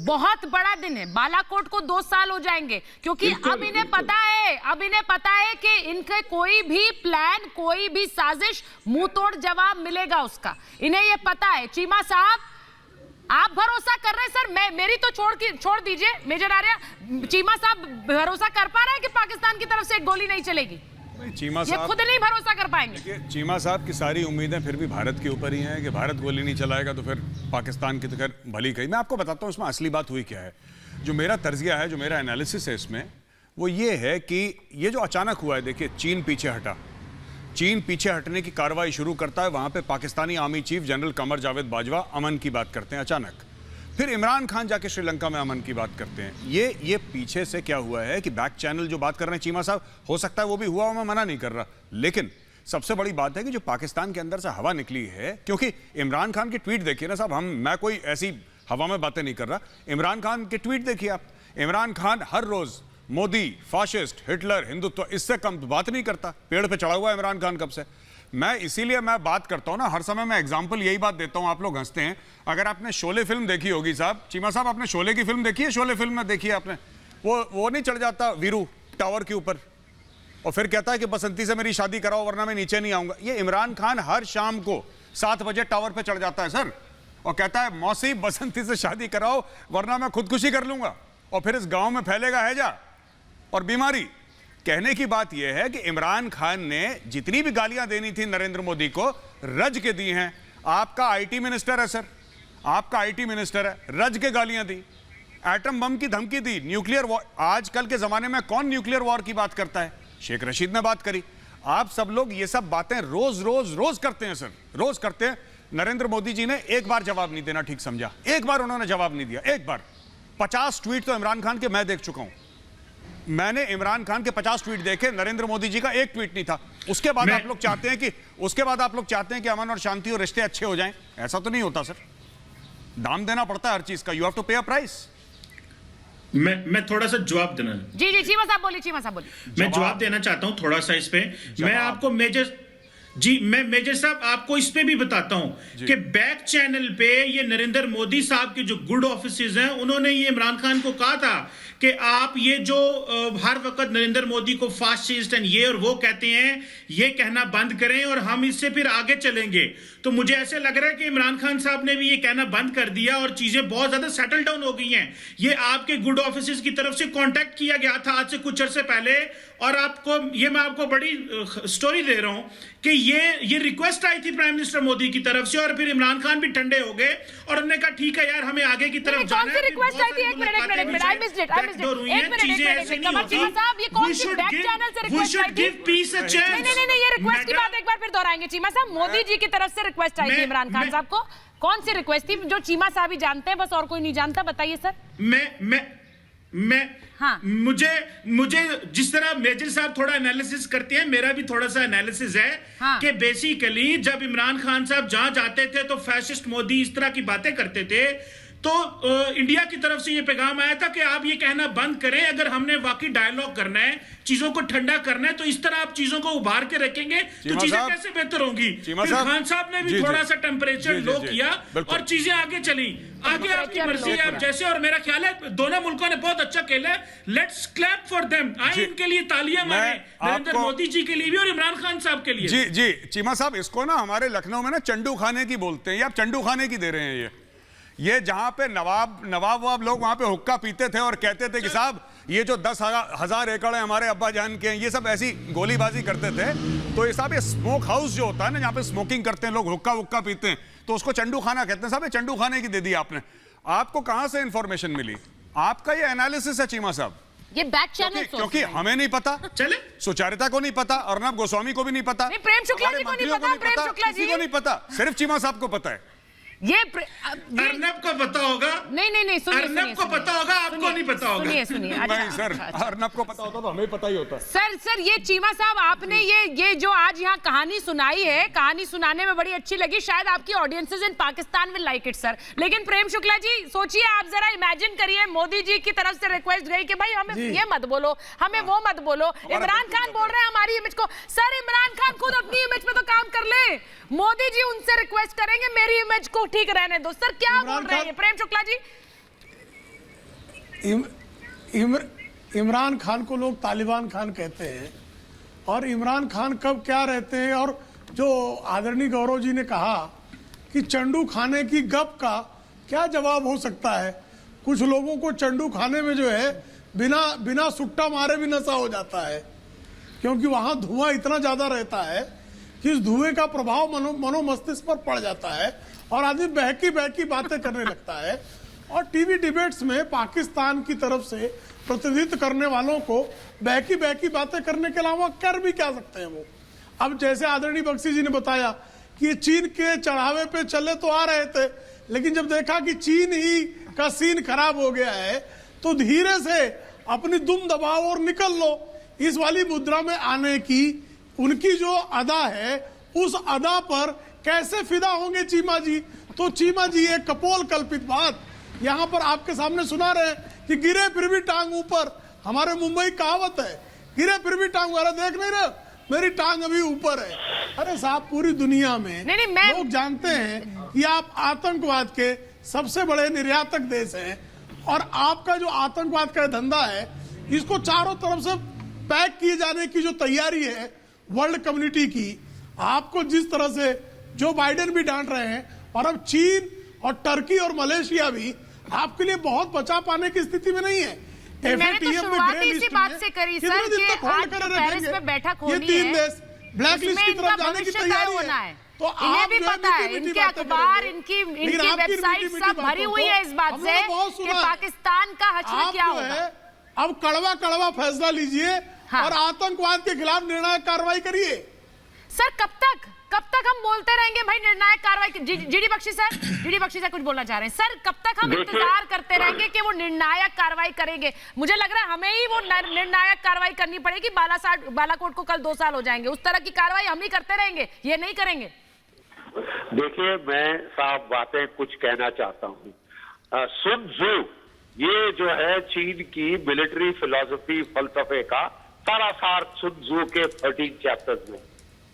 बहुत बड़ा दिन है। बालाकोट को 2 साल हो जाएंगे क्योंकि अब इन्हें पता है कि इनके कोई भी प्लान, कोई भी साजिश मुंह तोड़ जवाब मिलेगा उसका। इन्हें ये पता है। चीमा साहब आप भरोसा कर रहे हैं सर, मेरी तो छोड़ दीजिए मेजर आर्या, चीमा साहब भरोसा कर पा रहे हैं कि पाकिस्तान की तरफ से एक गोली नहीं चलेगी? चीमा ये साहब खुद नहीं भरोसा कर पाएंगे। चीमा साहब की सारी उम्मीदें फिर भी भारत के ऊपर ही हैं कि भारत गोली नहीं चलाएगा तो फिर पाकिस्तान की तो खैर भली कही। मैं आपको बताता हूँ इसमें असली बात हुई क्या है। जो मेरा तर्जिया है, जो मेरा एनालिसिस है इसमें, वो ये है कि ये जो अचानक हुआ है, देखिए चीन पीछे हटा, चीन पीछे हटने की कार्रवाई शुरू करता है, वहां पे Pakistani army chief general Qamar Javed Bajwa अमन की बात करते हैं अचानक। फिर इमरान खान जाके श्रीलंका में अमन की बात करते हैं। ये पीछे से क्या हुआ है कि बैक चैनल जो बात कर रहे हैं चीमा साहब, हो सकता है वो भी हुआ हो, मैं मना नहीं कर रहा, लेकिन सबसे बड़ी बात है कि जो पाकिस्तान के अंदर से हवा निकली है, क्योंकि इमरान खान की ट्वीट देखिए ना साहब, मैं कोई ऐसी हवा में बातें नहीं कर रहा। इमरान खान की ट्वीट देखिए आप। इमरान खान हर रोज मोदी, फाशिस्ट, हिटलर, हिंदुत्व, इससे कम बात नहीं करता। पेड़ पे चढ़ा हुआ है इमरान खान कब से। मैं इसीलिए मैं बात करता हूं ना, हर समय मैं एग्जांपल यही बात देता हूं। आप लोग हंसते हैं। अगर आपने शोले फिल्म देखी होगी साहब, चीमा साहब आपने शोले की फिल्म देखी है? शोले फिल्म में देखी है आपने? वो नहीं चढ़ जाता वीरू टावर के ऊपर और फिर कहता है कि बसंती से मेरी शादी कराओ वरना मैं नीचे नहीं आऊंगा। ये इमरान खान हर शाम को 7 बजे टावर पे चढ़ जाता है सर और कहता है मौसी बसंती से शादी कराओ वरना मैं खुदकुशी कर लूंगा, और फिर इस गांव में फैलेगा हैजा और बीमारी। कहने की बात यह है कि इमरान खान ने जितनी भी गालियां देनी थी नरेंद्र मोदी को रज के दी हैं। आपका आईटी मिनिस्टर है सर, आपका आईटी मिनिस्टर है, रज के गालियां दी, एटम बम की धमकी दी, न्यूक्लियर वॉर। आजकल के जमाने में कौन न्यूक्लियर वॉर की बात करता है? शेख रशीद ने बात करी। आप सब लोग ये सब बातें रोज करते हैं सर, रोज करते हैं। नरेंद्र मोदी जी ने एक बार जवाब नहीं देना ठीक समझा, एक बार उन्होंने जवाब नहीं दिया, एक बार। 50 ट्वीट तो इमरान खान के मैं देख चुका हूं। मैंने इमरान खान के 50 ट्वीट देखे, नरेंद्र मोदी जी का एक ट्वीट नहीं था। उसके बाद आप लोग चाहते हैं कि अमन और शांति और रिश्ते अच्छे हो जाएं। ऐसा तो नहीं होता सर, दाम देना पड़ता है हर चीज का। यू हैव टू पे अ प्राइस। मैं थोड़ा सा जवाब देना, जी चीमा साहब बोलिए। मैं जवाब देना चाहता हूं थोड़ा सा इस पे। मैं आपको मेजर साहब आपको इस पे भी बताता हूं कि बैक चैनल पे ये नरेंद्र मोदी साहब के जो गुड ऑफिसर्स हैं, उन्होंने ये इमरान खान को कहा था कि आप ये जो हर वक्त नरेंद्र मोदी को फासिस्ट एंड ये और वो कहते हैं, ये कहना बंद करें और हम इससे फिर आगे चलेंगे। तो मुझे ऐसे लग रहा है कि इमरान खान साहब ने भी ये कहना बंद कर दिया और चीजें बहुत ज्यादा सेटल डाउन हो गई हैं। ये आपके गुड ऑफिसर्स की तरफ से कांटेक्ट किया गया था आज से कुछ अर्से पहले, और आपको ये मैं आपको बड़ी स्टोरी दे रहा हूं कि ये रिक्वेस्ट आई थी प्राइम मिनिस्टर मोदी की तरफ से, और फिर इमरान खान भी ठंडे हो गए और उन्होंने कहा ठीक है यार हमें आगे की तरफ जाना है। रिक्वेस्ट आई थी? एक मिनट आई मिस्ड इट कमर चीमा साहब, ये कौन सी बैक चैनल से रिक्वेस्ट आई थी? नहीं, ये रिक्वेस्ट की बात एक बार फिर दोहराएंगे चीमा साहब। मोदी जी की तरफ से रिक्वेस्ट आई थी इमरान खान साहब को, कौन सी रिक्वेस्ट थी जो चीमा साहब ही जानते हैं, बस और कोई नहीं जानता? बताइए सर। हाँ। मुझे जिस तरह मेजर साहब थोड़ा एनालिसिस करते हैं, मेरा भी थोड़ा सा एनालिसिस है। हाँ। कि बेसिकली जब इमरान खान साहब जहां जाते थे तो फैसिस्ट मोदी इस तरह की बातें करते थे, तो इंडिया की तरफ से ये पैगाम आया था कि आप ये कहना बंद करें, अगर हमने वाकई डायलॉग करना है, चीजों को ठंडा करना है, तो इस तरह आप चीजों को उभार के रखेंगे तो चीजें कैसे बेहतर होंगी। फिर खान साहब ने भी थोड़ा सा टेम्परेचर लो किया और चीजें आगे चली। आगे आपकी मर्जी है, आप जैसे, और मेरा ख्याल है दोनों मुल्कों ने बहुत अच्छा खेला है, लेट्स क्लैप फॉर देम। आइए इनके लिए तालियां मारें, नरेंद्र मोदी जी के लिए भी और इमरान खान साहब के लिए। जी जी चीमा साहब, इसको ना हमारे लखनऊ में ना चंडू खाने की बोलते हैं, ये आप चंडू खाने की दे रहे हैं। ये जहां पे नवाब लोग वहां पे हुक्का पीते थे और कहते थे कि साहब ये जो 10,000 एकड़ है हमारे अब्बा जान के हैं, ये सब ऐसी गोलीबाजी करते थे। तो ये साहब, ये स्मोक हाउस जो होता है ना, जहां पे स्मोकिंग करते हैं लोग, हुक्का पीते हैं, तो उसको चंडू खाना कहते हैं। साहब ये चंडू खाने की दे दी आपने। आपको कहां से इंफॉर्मेशन मिली? आपका ये एनालिसिस है चीमा साहब? ये बैक चैनल, क्योंकि हमें नहीं पता, चले सुचारिता को नहीं पता, अर्नब गोस्वामी को भी नहीं पता, प्रेम शुक्ला जी को नहीं पता, प्रेम शुक्ला जी को नहीं पता, सिर्फ चीमा साहब को पता है। ये अर्नब को पता होगा। नहीं सुनिए, अर्नब को पता होगा, आपको नहीं पता होगा। सुनिए नहीं सर, अर्नब को पता होता तो हमें पता ही होता। सर ये चीमा साहब, आपने ये जो आज यहाँ कहानी सुनाई है, कहानी सुनाने में बड़ी अच्छी लगी। शायद आपकी audiences in Pakistan will like it sir. लेकिन प्रेम शुक्ला जी सोचिए, आप जरा इमेजिन करिए, मोदी जी की तरफ से रिक्वेस्ट गई कि भाई हमें ये मत बोलो, हमें वो मत बोलो। इमरान खान बोल रहे हैं हमारी इमेज को। सर इमरान खान खुद अपनी इमेज पे तो काम कर ले। मोदी जी उनसे रिक्वेस्ट करेंगे मेरी इमेज को ठीक रहने दो। सर क्या बोल रहे हैं प्रेम शुक्ला जी? इमरान खान को लोग तालिबान खान कहते हैं, और इमरान खान कब क्या रहते हैं। और जो आदरणीय गौरव जी ने कहा कि चंडू खाने की गप का क्या जवाब हो सकता है। कुछ लोगों को चंडू खाने में जो है बिना सुट्टा मारे भी नशा हो जाता है, क्योंकि वहां धुआं इतना ज्यादा रहता है कि इस धुएं का प्रभाव मनोमस्तिष्क पर पड़ जाता है और आदमी बहकी बातें करने लगता है। और टीवी डिबेट्स में पाकिस्तान की तरफ से प्रतिनिधित्व करने वालों को बहकी बातें करने के अलावा कर भी क्या सकते हैं वो। अब जैसे आदरणीय बख्शी जी ने बताया कि ये चीन के चढ़ावे पे चले तो आ रहे थे, लेकिन जब देखा कि चीन ही का सीन खराब हो गया है तो धीरे से अपनी दुम दबाओ और निकल लो। इस वाली मुद्रा में आने की उनकी जो अदा है, उस अदा पर कैसे फिदा होंगे चीमा जी? तो चीमा जी एक कपोल कल्पित बात यहाँ पर आपके सामने सुना रहे हैं कि गिरे फिर भी टांग ऊपर। हमारे मुंबई कहावत है, गिरे फिर भी टांग, अरे देख नहीं रहे मेरी टांग अभी ऊपर है। अरे साहब, पूरी दुनिया में लोग जानते हैं कि आप आतंकवाद के सबसे बड़े निर्यातक देश हैं, और आपका जो आतंकवाद का धंधा है, इसको चारों तरफ से पैक किए जाने की जो तैयारी है वर्ल्ड कम्युनिटी की, आपको जिस तरह से जो बाइडेन भी डांट रहे हैं, और अब चीन और टर्की और मलेशिया भी आपके लिए बहुत बचा पाने की स्थिति में नहीं है। मैंने तो शुरुआत इसी बात से करी सर कि आज जो पेरिस में बैठक होनी है, ब्लैक लिस्ट की तरफ जाने की तैयारी है। तो इन्हें भी पता है, इनके अखबार, इनकी वेबसाइट सब भरी हुई है इस बात से कि पाकिस्तान का हश्र क्या होगा। अब कड़वा फैसला लीजिए और आतंकवाद के खिलाफ निर्णायक कार्रवाई करिए। सर कब तक हम बोलते रहेंगे भाई निर्णायक कार्रवाई? जीडी बख्शी सर कुछ बोलना चाह रहे हैं सर। कब तक हम इंतजार करते रहेंगे कि वो निर्णायक कार्रवाई करेंगे? मुझे लग रहा है हमें ही वो निर्णायक कार्रवाई करनी पड़ेगी। बालाकोट को कल 2 साल हो जाएंगे, उस तरह की कार्रवाई हम ही करते रहेंगे, ये नहीं करेंगे। देखिए, मैं साफ बातें कुछ कहना चाहता हूँ। सुन त्सू, ये जो है चीन की मिलिट्री फिलॉसफी फलसफे का सारा सार सुन त्सू के 13 चैप्टर्स में।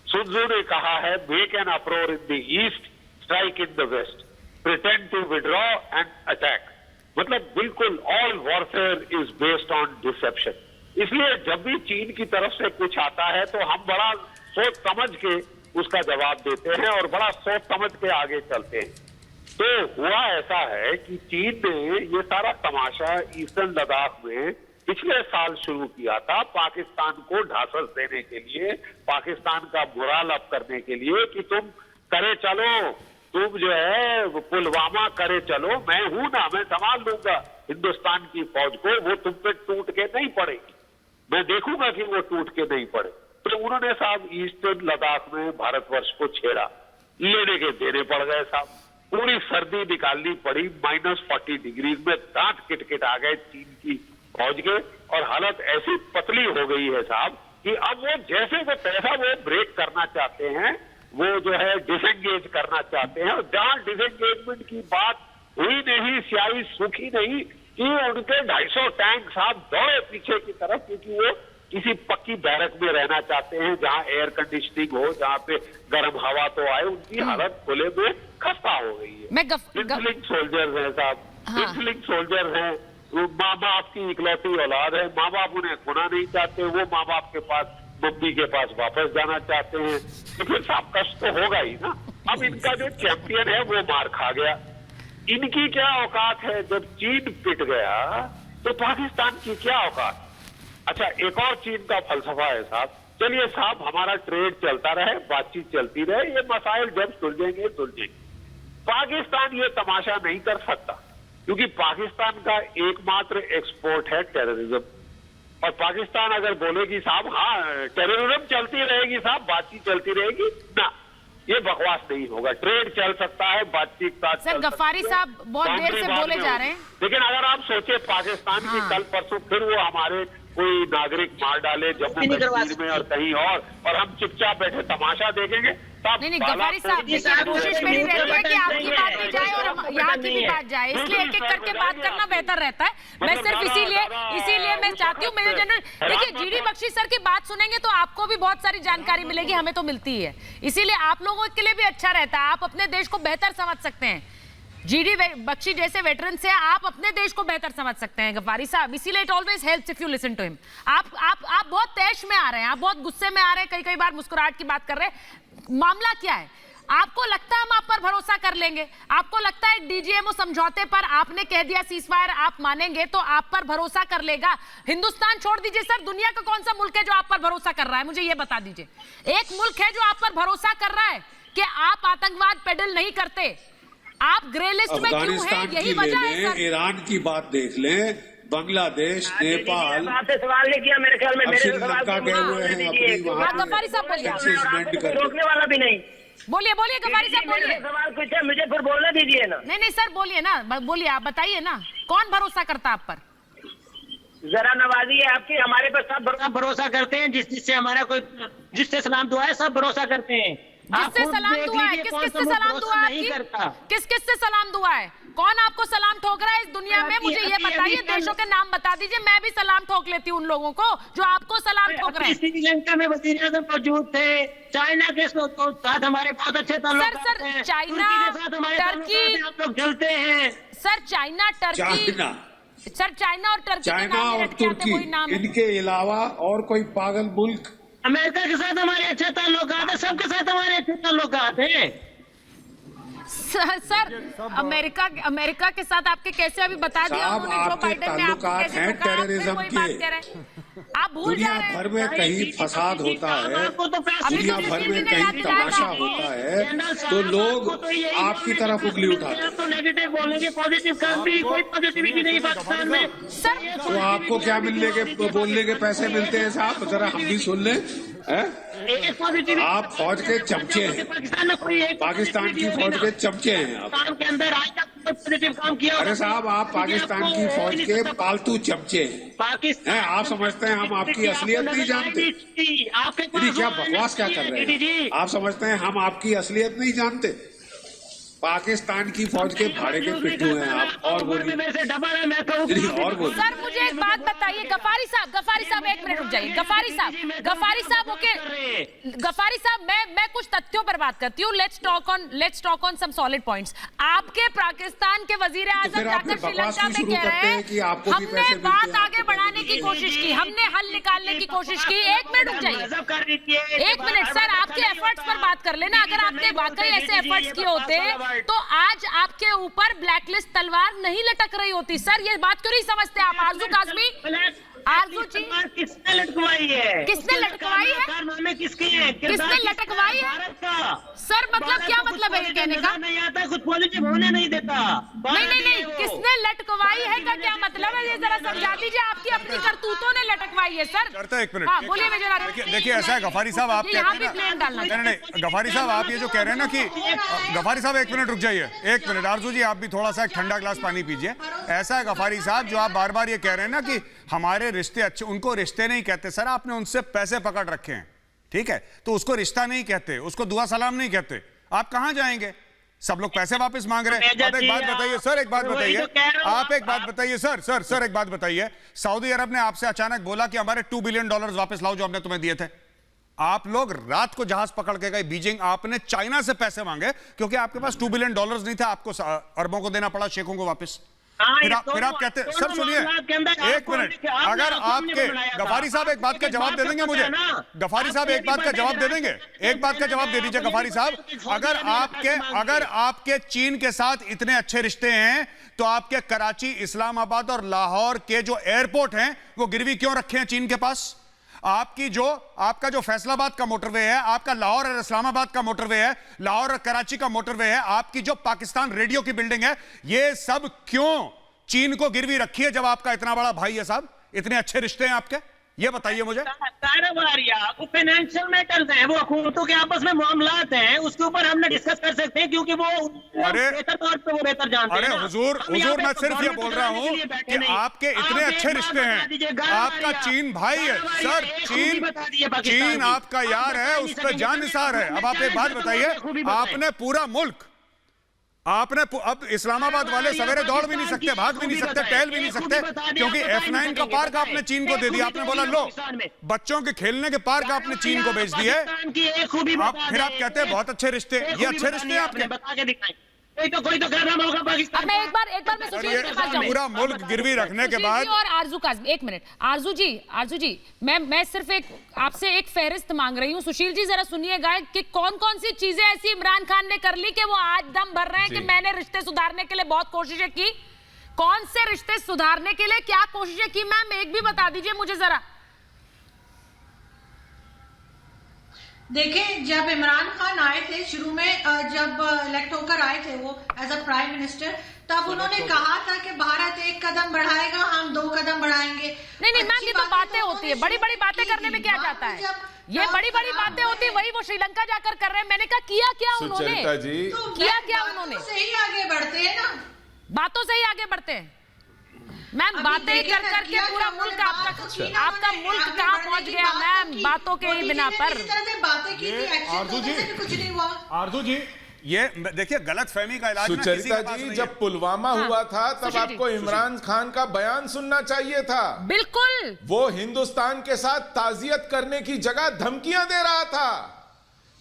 सुन त्सू ने कहा है, make an uproar in the east, strike in the west, pretend to withdraw and attack. मतलब बिल्कुल all warfare is based on deception. इसलिए जब भी चीन की तरफ से कुछ आता है तो हम बड़ा सोच समझ के उसका जवाब देते हैं और बड़ा सोच समझ के आगे चलते हैं। तो हुआ ऐसा है कि चीन ने ये सारा तमाशा ईस्टर्न लद्दाख में पिछले साल शुरू किया था, पाकिस्तान को ढांढस देने के लिए, पाकिस्तान का मोरल अप करने के लिए कि तुम करे चलो, तुम जो है पुलवामा करे चलो, मैं हूं ना, मैं संभाल लूंगा हिंदुस्तान की फौज को, वो तुम पे टूट के नहीं पड़ेगी, मैं देखूंगा कि वो टूट के नहीं पड़े। तो उन्होंने साहब ईस्टर्न लद्दाख में भारतवर्ष को छेड़ा, लेने के देने पड़ गए साहब। पूरी सर्दी निकालनी पड़ी, -40 डिग्री में दांत किटकिट आ गए चीन की फौज के, और हालत ऐसी पतली हो गई है साहब कि अब वो जैसे वो पैसा वो ब्रेक करना चाहते हैं, वो जो है डिसएंगेज करना चाहते हैं। और जहां डिसएंगेजमेंट की बात हुई नहीं स्याही सूखी नहीं कि उनके 250 टैंक साहब दौड़े पीछे की तरफ, क्योंकि वो किसी पक्की बैरक में रहना चाहते हैं जहां एयर कंडीशनिंग हो, जहां पे गर्म हवा तो आए। उनकी हालत खुले में खस्ता हो गई है। इंसुलिन सोल्जर्स हैं साहब, इंसुलिन सोल्जर हैं। माँ बाप की इकलौती औलाद है, माँ बाप उन्हें खोना नहीं चाहते, वो माँ बाप के पास, मम्मी के पास वापस जाना चाहते हैं। तो फिर साहब कष्ट तो होगा ही ना। अब इनका जो चैंपियन है वो मार खा गया। इनकी क्या औकात है? जब चीन पिट गया तो पाकिस्तान की क्या औकात? अच्छा, एक और चीन का फलसफा है साहब, चलिए साहब हमारा ट्रेड चलता रहे, बातचीत चलती रहे, ये मसाइल जब सुलझेंगे सुलझेंगे। पाकिस्तान ये तमाशा नहीं कर सकता, क्योंकि पाकिस्तान का एकमात्र एक्सपोर्ट है टेररिज्म। और पाकिस्तान अगर बोलेगी साहब हाँ टेररिज्म चलती रहेगी साहब, बातचीत चलती रहेगी, ना, ये बकवास नहीं होगा। ट्रेड चल सकता है, बातचीत का सर गफारी साहब बहुत देर से बोले जा रहे हैं। लेकिन अगर आप सोचे पाकिस्तान की कल परसों फिर वो हमारे कोई नागरिक मार डाले जम्मू कश्मीर में और कहीं और हम चुपचाप बैठे तमाशा देखेंगे। नहीं गफारी साहब, देखिए कोशिश मेरी रहती है कि आपकी बात भी जाए और यहाँ की भी बात जाए, इसलिए एक एक करके बात करना बेहतर रहता है। मैं सिर्फ इसीलिए मैं चाहती हूँ मेजर जनरल, देखिए जीडी बख्शी सर की बात सुनेंगे तो आपको भी बहुत सारी जानकारी मिलेगी, हमें तो मिलती है, इसीलिए आप लोगों के लिए भी अच्छा रहता है, आप अपने देश को बेहतर समझ सकते हैं। जीडी बख्शी जैसे वेटरन से आप अपने देश को बेहतर समझ सकते हैं गफारी साहब, इसीलिए it always helps if you listen to him. आप बहुत तैश में आ रहे हैं, आप बहुत गुस्से में आ रहे हैं, कई बार मुस्कुराहट की बात कर रहे हैं। मामला क्या है? आपको लगता है हम आप पर भरोसा कर लेंगे? आपको लगता है डीजीएमओ समझौते पर आपने कह दिया सीजफायर आप मानेंगे तो आप पर भरोसा कर लेगा? हिंदुस्तान छोड़ दीजिए सर, दुनिया का कौन सा मुल्क है जो आप पर भरोसा कर रहा है? मुझे ये बता दीजिए। एक मुल्क है जो आप पर भरोसा कर रहा है कि आप आतंकवाद पेडल नहीं करते, आप ग्रे लिस्ट में क्यों हैं? यही वजह है सर। ईरान की बात देख लें, बांग्लादेश, नेपाल, आपसे सवाल नहीं किया मेरे ख्याल में, मेरे श्रीलंका गए हुए हैं अपनी वहाँ गफारी साहब बोलिए, रोकने वाला भी नहीं। बोलिए गफारी साहब बोलिए। सवाल पूछे मुझे फिर बोलने दीजिए ना। नहीं सर बोलिए ना, बोलिए, आप बताइए ना, कौन भरोसा करता आप पर? जरा नवाजी है आपकी, हमारे पर सब भरोसा करते हैं, जिससे हमारा कोई, जिससे सलाम दुआ है सब भरोसा करते हैं। जिससे सलाम दुआ है, किस किस से सलाम दुआ है? किस किस से सलाम दुआ है? कौन आपको सलाम ठोक रहा है इस दुनिया में? मुझे ये बताइए, देशों के नाम बता दीजिए, मैं भी सलाम ठोक लेती हूँ उन लोगों को जो आपको सलाम ठोक रहे हैं। श्रीलंका में वज़ीर आज़म मौजूद थे, चाइना के साथ हमारे बहुत अच्छे ताल्लुक सर चाइना, टर्की, आप लोग चलते हैं sir, China, Turkey, sir China और टर्की, चाइना और तुर्की, इनके अलावा और कोई पागल मुल्क? अमेरिका के साथ हमारे अच्छे ताल्लुकात हैं, सबके साथ हमारे अच्छे ताल्लुकात हैं। सर अमेरिका के साथ आपके कैसे, अभी बता दिया उन्होंने, जो बाइडेन ने आपको कैसे हैं टेररिज्म के, आप भूल जा रहे हैं। दुनिया भर में कहीं फसाद होता है, दुनिया भर में कहीं तमाशा होता है, तो लोग आपकी तरफ उंगली उठाते हैं। तो नेगेटिव बोलेंगे, पॉजिटिव काम भी, कोई पॉजिटिविटी नहीं पाकिस्तान में। सर तो आपको क्या मिलने के, बोलने के पैसे मिलते हैं साहब? जरा हम भी सुन लें। आप फौज के चमचे हैं, पाकिस्तान की फौज के चमचे हैं आप। के अंदर आज तक पॉजिटिव काम किया? अरे साहब, आप पाकिस्तान की फौज के पालतू चमचे हैं। पाकिस्तान आप समझते हैं हम आपकी असलियत नहीं जानते? क्या बकवास क्या कर रहे हैं आप? समझते हैं हम आपकी असलियत नहीं जानते? पाकिस्तान की फौज के भाड़े के पिट्ठू हैं आप। और बोलिए, और बोलिए। सर मुझे एक बात बताइए गफारी साहब, एक मिनट रुक जाइए। गफारी साहब ओके, गफारी साहब मैं कुछ तथ्यों पर बात करती हूँ। Let's talk on some solid points. आपके पाकिस्तान के वजीर आजम जाकर श्रीलंका में कह रहे हैं हमने बात आगे बढ़ाने की कोशिश की, हमने हल निकालने की कोशिश की। एक मिनट रुक जाइए, एक मिनट सर, आपके एफर्ट्स पर बात कर लेना। अगर आपने वाकई ऐसे एफर्ट्स किए होते तो आज आपके ऊपर ब्लैकलिस्ट तलवार नहीं लटक रही होती। सर ये बात क्यों नहीं समझते आप? आरजू काज़मी, आरजू जी, किसने लटकवाई है? किसने लटकवाई है? कारनामे किसके हैं? किसने लटकवाई है? सर मतलब क्या मतलब है ये कहने का? नहीं आता, कुछ पॉजिटिव होने नहीं देता। नहीं, किसने लटकवाई है का क्या मतलब है? ये जरा समझा दीजिए। आपकी अपनी करतूतों ने लटकवाई है सर। करता है, एक मिनट। हाँ बोलिए मेजर आरिफ। देखिए ऐसा है गफारी साहब, आप कहते हैं ना, नहीं गफारी साहब आप ये जो कह रहे हैं ना कि गफारी साहब एक मिनट रुक जाइए, एक मिनट। आरजू जी आप भी थोड़ा सा एक ठंडा ग्लास पानी पीजिए। ऐसा है गफारी साहब, जो आप बार बार ये कह रहे हैं ना कि हमारे रिश्ते अच्छे, उनको रिश्ते नहीं कहते सर, आपने उनसे पैसे पकड़ रखे हैं, ठीक है? तो उसको रिश्ता नहीं कहते, उसको दुआ सलाम नहीं कहते। आप कहां जाएंगे? सब लोग पैसे वापस मांग रहे हैं। अब एक बात बताइए सर, एक बात बताइए, आप एक बात बताइए सर एक बात बताइए, सऊदी अरब ने आपसे अचानक बोला कि हमारे $2 बिलियन वापस लाओ जो हमने तुम्हें दिए थे। आप लोग रात को जहाज पकड़ के गए बीजिंग, आपने चाइना से पैसे मांगे क्योंकि आपके पास $2 बिलियन नहीं थे, आपको अरबों को देना पड़ा शेखों को वापस। फिर आप कहते, सर सुनिए एक मिनट, अगर आपके गफारी साहब एक बात का जवाब दे देंगे मुझे, गफारी साहब एक बात का जवाब दे देंगे, एक बात का जवाब दे दीजिए गफारी साहब, अगर आपके चीन के साथ इतने अच्छे रिश्ते हैं तो आपके कराची, इस्लामाबाद और लाहौर के जो एयरपोर्ट हैं वो गिरवी क्यों रखे हैं चीन के पास? आपका जो फैसलाबाद का मोटरवे है, आपका लाहौर और इस्लामाबाद का मोटरवे है, लाहौर और कराची का मोटरवे है, आपकी जो पाकिस्तान रेडियो की बिल्डिंग है, ये सब क्यों चीन को गिरवी रखी है जब आपका इतना बड़ा भाई है साहब, इतने अच्छे रिश्ते हैं आपके? ये बताइए मुझे। कारोबारिया वो फाइनेंशियल मैटर्स हैं, वो हुकूमतों के आपस में मामलात हैं, उसके ऊपर हमने डिस्कस कर सकते हैं क्योंकि वो बेहतर तौर पे वो बेहतर जानते हैं। अरे हुजूर मैं सिर्फ ये बोल रहा हूं कि आपके इतने अच्छे रिश्ते हैं, आपका चीन भाई है सर, चीन आपका यार है, उस पर जान निसार है। अब आप एक बात बताइए, आपने पूरा मुल्क, अब इस्लामाबाद वाले सवेरे दौड़ भी नहीं सकते, भाग भी नहीं सकते, टहल भी नहीं सकते क्योंकि F9 का पार्क आपने चीन को दे दिया। आपने बोला लो बच्चों के खेलने के पार्क आपने चीन को बेच दिए, फिर आप कहते हैं बहुत अच्छे रिश्ते। ये अच्छे रिश्ते हैं आपके? कोई तो कहना होगा पाकिस्तान। मैं एक बार मैं सुशील के पास जाऊं। पूरा मुल्क गिरवी रखने के बाद। और आरजू काज़मी, एक मिनट, आरजू जी मैं सिर्फ आपसे एक फहरिस्त मांग रही हूँ। सुशील जी जरा सुनिएगा कि कौन कौन सी चीजें ऐसी इमरान खान ने कर ली कि वो आज दम भर रहे हैं कि मैंने रिश्ते सुधारने के लिए बहुत कोशिशें की। कौन से रिश्ते सुधारने के लिए क्या कोशिशें की मैम, एक भी बता दीजिए मुझे जरा। देखिए, जब इमरान खान आए थे शुरू में, जब इलेक्ट होकर आए थे वो एज अ प्राइम मिनिस्टर, तब उन्होंने कहा था कि भारत 1 कदम बढ़ाएगा, हम 2 कदम बढ़ाएंगे। नहीं मैम, ये तो बातें होती है, बड़ी बड़ी बातें करने में क्या जाता है, ये बड़ी बड़ी बातें होती है, वही वो श्रीलंका जाकर कर रहे हैं। मैंने कहा किया क्या उन्होंने, किया उन्होंने? सही आगे बढ़ते हैं ना, बातों से ही आगे बढ़ते हैं मैम, बातें कर करके पूरा मुल्क आपका मुल्क कहाँ पहुंच गया मैम, बातों के ही बिना पर। बातें की थी, एक्शन से भी कुछ नहीं हुआ। आरजू जी, ये देखिए गलत फहमी का इलाज सुचरिता जी, जब पुलवामा हुआ था तब आपको इमरान खान का बयान सुनना चाहिए था। बिल्कुल, वो हिंदुस्तान के साथ ताजियत करने की जगह धमकियां दे रहा था,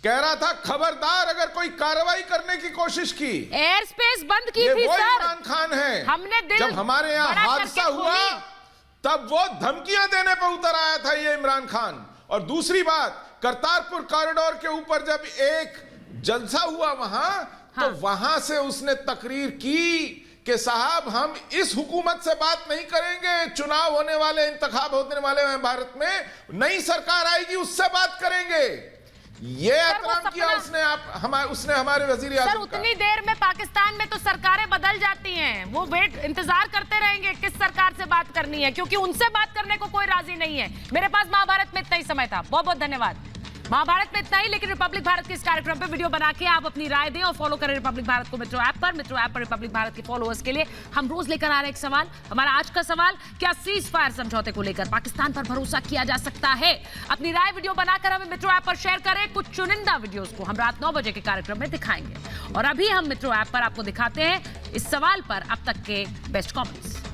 कह रहा था खबरदार अगर कोई कार्रवाई करने की कोशिश की। एयर स्पेस बंद की थी वो सर, इमरान खान है। हमने दिल जब हमारे यहाँ हादसा हुआ तब वो धमकियां देने पर उतर आया था ये इमरान खान। और दूसरी बात, करतारपुर कॉरिडोर के ऊपर जब एक जलसा हुआ वहां, तो वहां से उसने तकरीर की कि साहब हम इस हुकूमत से बात नहीं करेंगे, चुनाव होने वाले, इंतखाब होने वाले हैं भारत में, नई सरकार आएगी उससे बात करेंगे। ये एतराम किया उसने हमारे वजीर आज़म का। उतनी देर में पाकिस्तान में तो सरकारें बदल जाती हैं, वो इंतजार करते रहेंगे किस सरकार से बात करनी है, क्योंकि उनसे बात करने को कोई राजी नहीं है। मेरे पास महाभारत में इतना ही समय था, बहुत बहुत धन्यवाद। महाभारत में इतना ही, लेकिन रिपब्लिक भारत के इस कार्यक्रम पे वीडियो बना के आप अपनी राय दें और फॉलो करें रिपब्लिक भारत को मेट्रो ऐप पर रिपब्लिक भारत के फॉलोअर्स के लिए हम रोज लेकर आ रहे हैं एक सवाल। हमारा आज का सवाल, क्या सीज फायर समझौते को लेकर पाकिस्तान पर भरोसा किया जा सकता है? अपनी राय वीडियो बनाकर हमें मेट्रो ऐप पर शेयर करें। कुछ चुनिंदा वीडियोस को हम रात 9 बजे के कार्यक्रम में दिखाएंगे और अभी हम मेट्रो ऐप पर आपको दिखाते हैं इस सवाल पर अब तक के बेस्ट कमेंट्स।